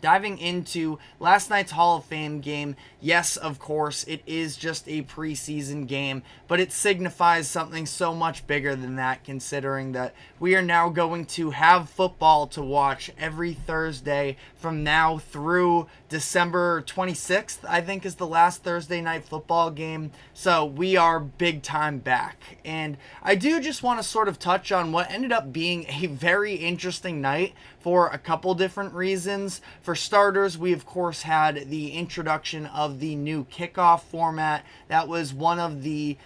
Diving into last night's Hall of Fame game, yes, of course, it is just a preseason game, but it signifies something so much bigger than that, considering that we are now going to have football to watch every Thursday from now through December 26th, I think is the last Thursday night football game. So we are big time back. And I do just want to sort of touch on what ended up being a very interesting night for a couple different reasons. For starters, we of course had the introduction of the new kickoff format. That was one of the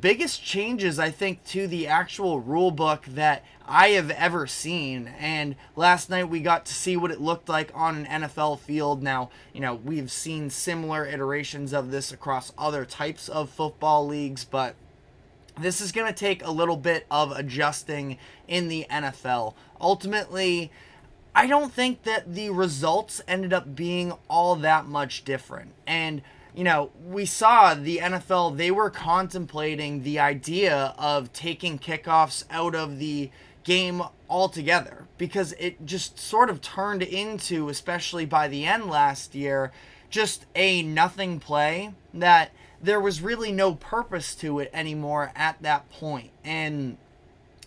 biggest changes, I think, to the actual rule book that I have ever seen. And last night we got to see what it looked like on an NFL field. Now, we've seen similar iterations of this across other types of football leagues, but this is going to take a little bit of adjusting in the NFL. Ultimately, I don't think that the results ended up being all that much different. And we saw the NFL, they were contemplating the idea of taking kickoffs out of the game altogether, because it just sort of turned into, especially by the end last year, just a nothing play that there was really no purpose to it anymore at that point. And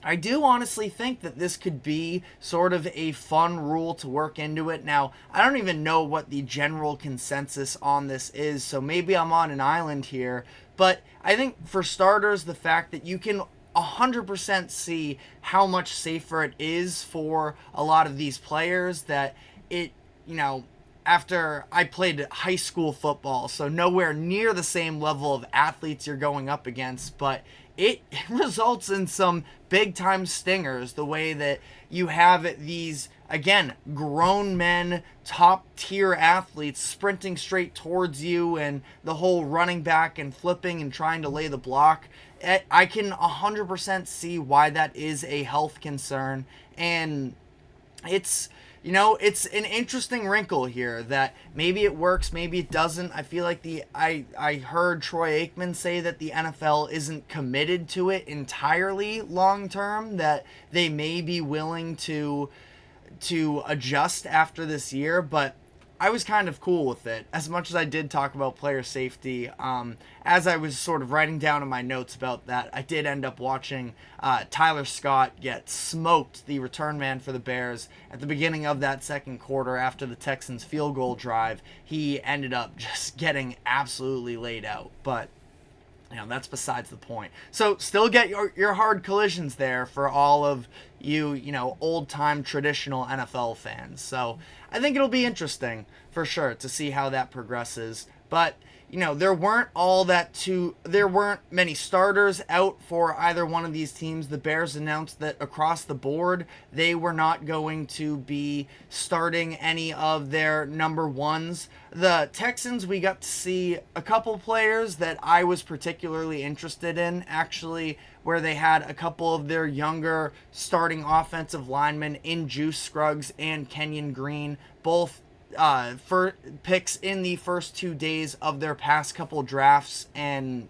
I do honestly think that this could be sort of a fun rule to work into it. Now, I don't even know what the general consensus on this is, so maybe I'm on an island here. But I think for starters, the fact that you can 100% see how much safer it is for a lot of these players, that it, after I played high school football, so nowhere near the same level of athletes you're going up against, but it results in some big time stingers, the way that you have these, again, grown men, top tier athletes sprinting straight towards you, and the whole running back and flipping and trying to lay the block. I can 100% see why that is a health concern, and it's an interesting wrinkle here that maybe it works, maybe it doesn't. I feel like I heard Troy Aikman say that the NFL isn't committed to it entirely long term, that they may be willing to adjust after this year, but I was kind of cool with it. As much as I did talk about player safety, as I was sort of writing down in my notes about that, I did end up watching Tyler Scott get smoked, the return man for the Bears, at the beginning of that second quarter after the Texans' field goal drive. He ended up just getting absolutely laid out, but that's besides the point. So still get your hard collisions there for all of you, old-time traditional NFL fans. So I think it'll be interesting for sure to see how that progresses. But there weren't many starters out for either one of these teams. The Bears announced that across the board, they were not going to be starting any of their number ones. The Texans, we got to see a couple players that I was particularly interested in, actually, where they had a couple of their younger starting offensive linemen in Juice Scruggs and Kenyon Green, both for picks in the first 2 days of their past couple drafts, and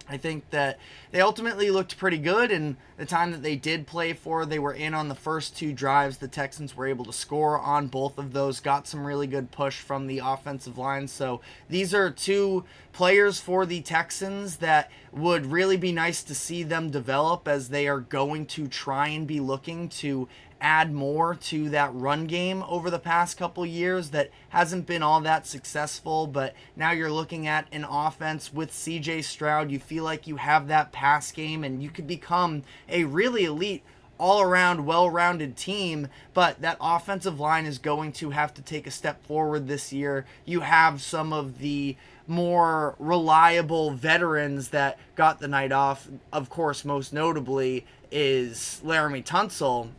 I think that they ultimately looked pretty good. And the time that they did play for, they were in on the first 2 drives. The Texans were able to score on both of those, got some really good push from the offensive line. So these are 2 players for the Texans that would really be nice to see them develop, as they are going to try and be looking to add more to that run game over the past couple years that hasn't been all that successful. But now you're looking at an offense with CJ Stroud. You feel like you have that pass game, and you could become a really elite, all-around, well-rounded team. But that offensive line is going to have to take a step forward this year. You have some of the more reliable veterans that got the night off. Of course, most notably is Laramie Tunsil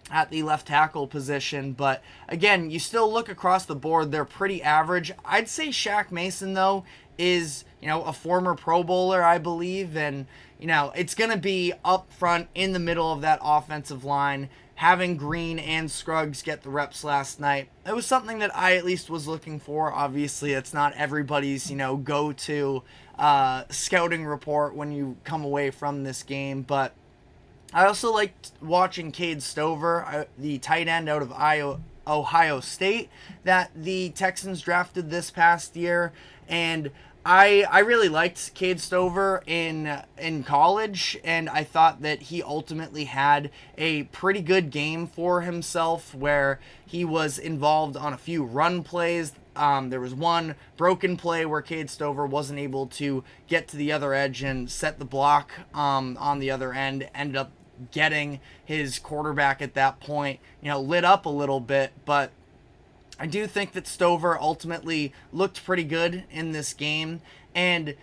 at the left tackle position. But again, you still look across the board, they're pretty average. I'd say Shaq Mason, though, is, a former Pro Bowler, I believe, and, it's going to be up front in the middle of that offensive line. Having Green and Scruggs get the reps last night, it was something that I at least was looking for. Obviously, it's not everybody's, go-to scouting report when you come away from this game, but I also liked watching Cade Stover, the tight end out of Ohio State that the Texans drafted this past year. And I really liked Cade Stover in college, and I thought that he ultimately had a pretty good game for himself where he was involved on a few run plays. There was one broken play where Cade Stover wasn't able to get to the other edge and set the block on the other end, ended up getting his quarterback at that point, lit up a little bit, but I do think that Stover ultimately looked pretty good in this game. And,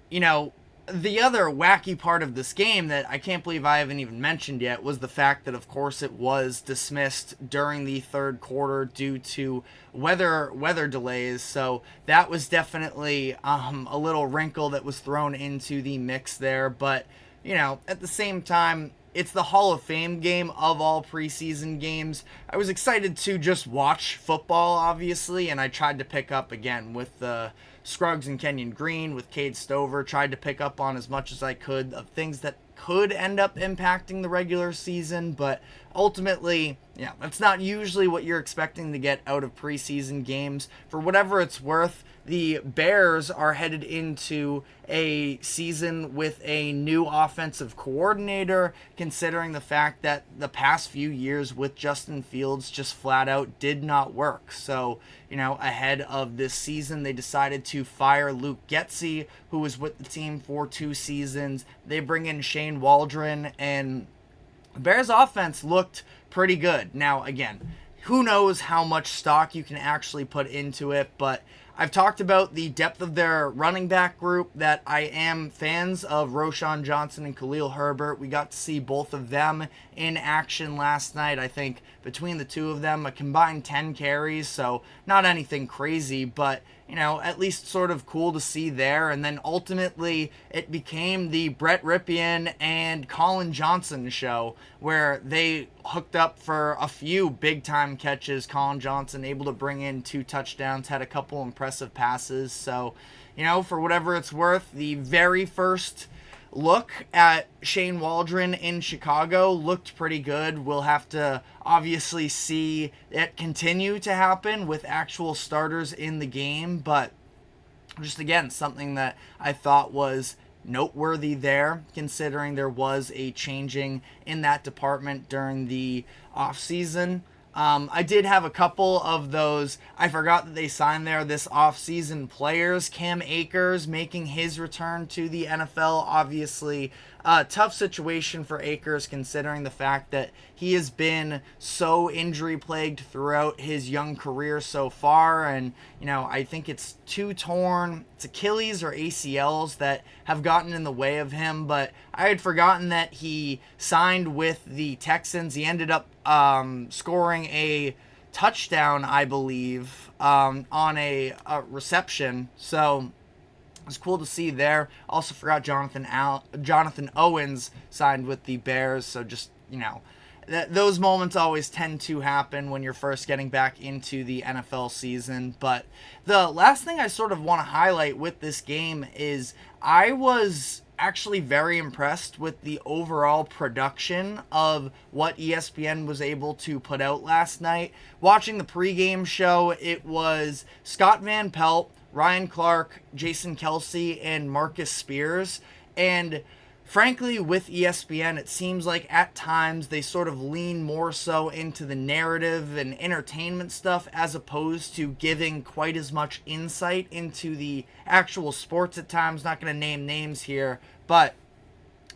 the other wacky part of this game that I can't believe I haven't even mentioned yet was the fact that, of course, it was dismissed during the third quarter due to weather delays. So that was definitely a little wrinkle that was thrown into the mix there. But, at the same time, it's the Hall of Fame game of all preseason games. I was excited to just watch football, obviously, and I tried to pick up again with the Scruggs and Kenyon Green, with Cade Stover, tried to pick up on as much as I could of things that could end up impacting the regular season, but ultimately, that's not usually what you're expecting to get out of preseason games. For whatever it's worth, the Bears are headed into a season with a new offensive coordinator, considering the fact that the past few years with Justin Fields just flat out did not work. So, ahead of this season, they decided to fire Luke Getsy, who was with the team for 2 seasons. They bring in Shane Waldron, and the Bears offense looked pretty good. Now, again, who knows how much stock you can actually put into it, but I've talked about the depth of their running back group, that I am fans of Roschon Johnson and Khalil Herbert. We got to see both of them in action last night. I think between the two of them, a combined 10 carries, so not anything crazy, but at least sort of cool to see there. And then ultimately it became the Brett Ripien and Colin Johnson show, where they hooked up for a few big time catches. Colin Johnson able to bring in 2 touchdowns, had a couple impressive passes. So, for whatever it's worth, the very first look at Shane Waldron in Chicago looked pretty good. We'll have to obviously see it continue to happen with actual starters in the game, but just again, something that I thought was noteworthy there, considering there was a changing in that department during the offseason. I did have a couple of those, I forgot that they signed there, this offseason players. Cam Akers making his return to the NFL. Obviously, a tough situation for Akers, considering the fact that he has been so injury plagued throughout his young career so far. And, I think it's 2 torn, it's Achilles or ACLs that have gotten in the way of him. But I had forgotten that he signed with the Texans. He ended up scoring a touchdown, I believe, on a reception. So it was cool to see there. Also forgot Jonathan Owens signed with the Bears. So just, those moments always tend to happen when you're first getting back into the NFL season. But the last thing I sort of want to highlight with this game is I was actually very impressed with the overall production of what ESPN was able to put out last night. Watching the pregame show, it was Scott Van Pelt, Ryan Clark, Jason Kelsey, and Marcus Spears. And frankly, with ESPN, it seems like at times they sort of lean more so into the narrative and entertainment stuff as opposed to giving quite as much insight into the actual sports at times. Not going to name names here, but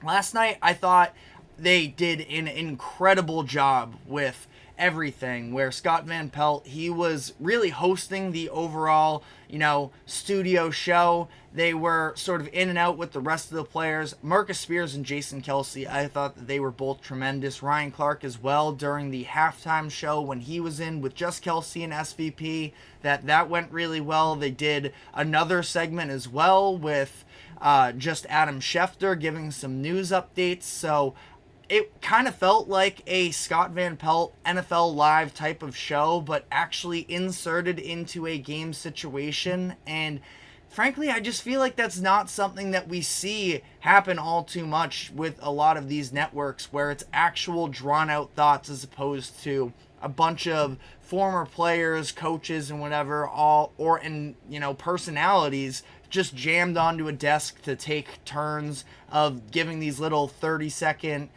last night I thought they did an incredible job with everything, where Scott Van Pelt, he was really hosting the overall, studio show. They were sort of in and out with the rest of the players. Marcus Spears and Jason Kelsey, I thought that they were both tremendous. Ryan Clark as well during the halftime show when he was in with just Kelsey and SVP. That went really well. They did another segment as well with just Adam Schefter giving some news updates. So it kind of felt like a Scott Van Pelt NFL Live type of show, but actually inserted into a game situation. And frankly, I just feel like that's not something that we see happen all too much with a lot of these networks, where it's actual drawn out thoughts as opposed to a bunch of former players, coaches, and whatever, personalities just jammed onto a desk to take turns of giving these little 30-second,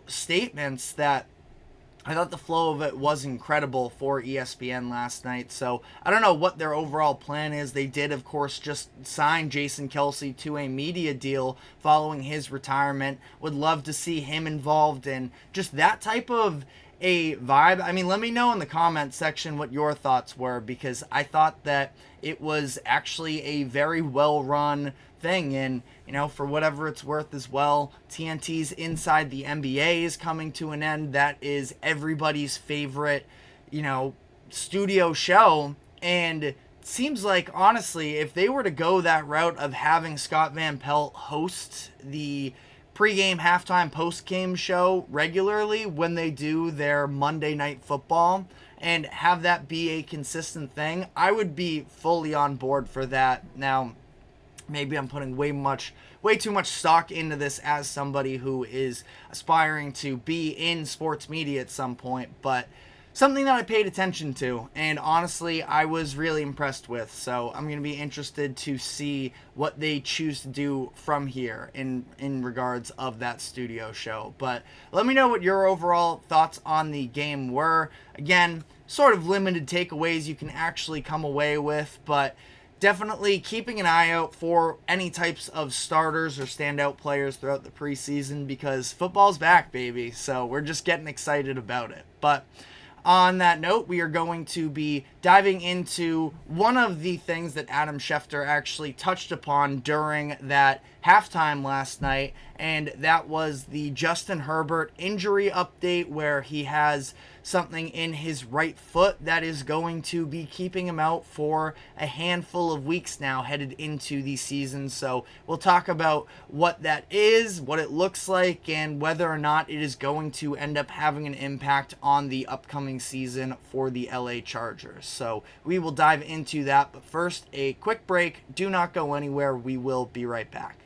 statements that I thought the flow of it was incredible for ESPN last night. So I don't know what their overall plan is. They did, of course, just sign Jason Kelce to a media deal following his retirement. Would love to see him involved in just that type of a vibe. I mean, let me know in the comment section what your thoughts were, because I thought that it was actually a very well run thing. And for whatever it's worth as well, TNT's Inside the NBA is coming to an end. That is everybody's favorite studio show, and it seems like, honestly, if they were to go that route of having Scott Van Pelt host the pregame, halftime, postgame show regularly when they do their Monday Night Football, and have that be a consistent thing, I would be fully on board for that. Now, maybe I'm putting way too much stock into this as somebody who is aspiring to be in sports media at some point, but something that I paid attention to, and honestly, I was really impressed with. So I'm going to be interested to see what they choose to do from here in regards of that studio show. But let me know what your overall thoughts on the game were. Again, sort of limited takeaways you can actually come away with, but definitely keeping an eye out for any types of starters or standout players throughout the preseason, because football's back, baby. So we're just getting excited about it. But on that note, we are going to be diving into one of the things that Adam Schefter actually touched upon during that halftime last night, and that was the Justin Herbert injury update, where he has something in his right foot that is going to be keeping him out for a handful of weeks now headed into the season. So we'll talk about what that is, what it looks like, and whether or not it is going to end up having an impact on the upcoming season for the LA Chargers. So we will dive into that, but first, a quick break. Do not go anywhere. We will be right back.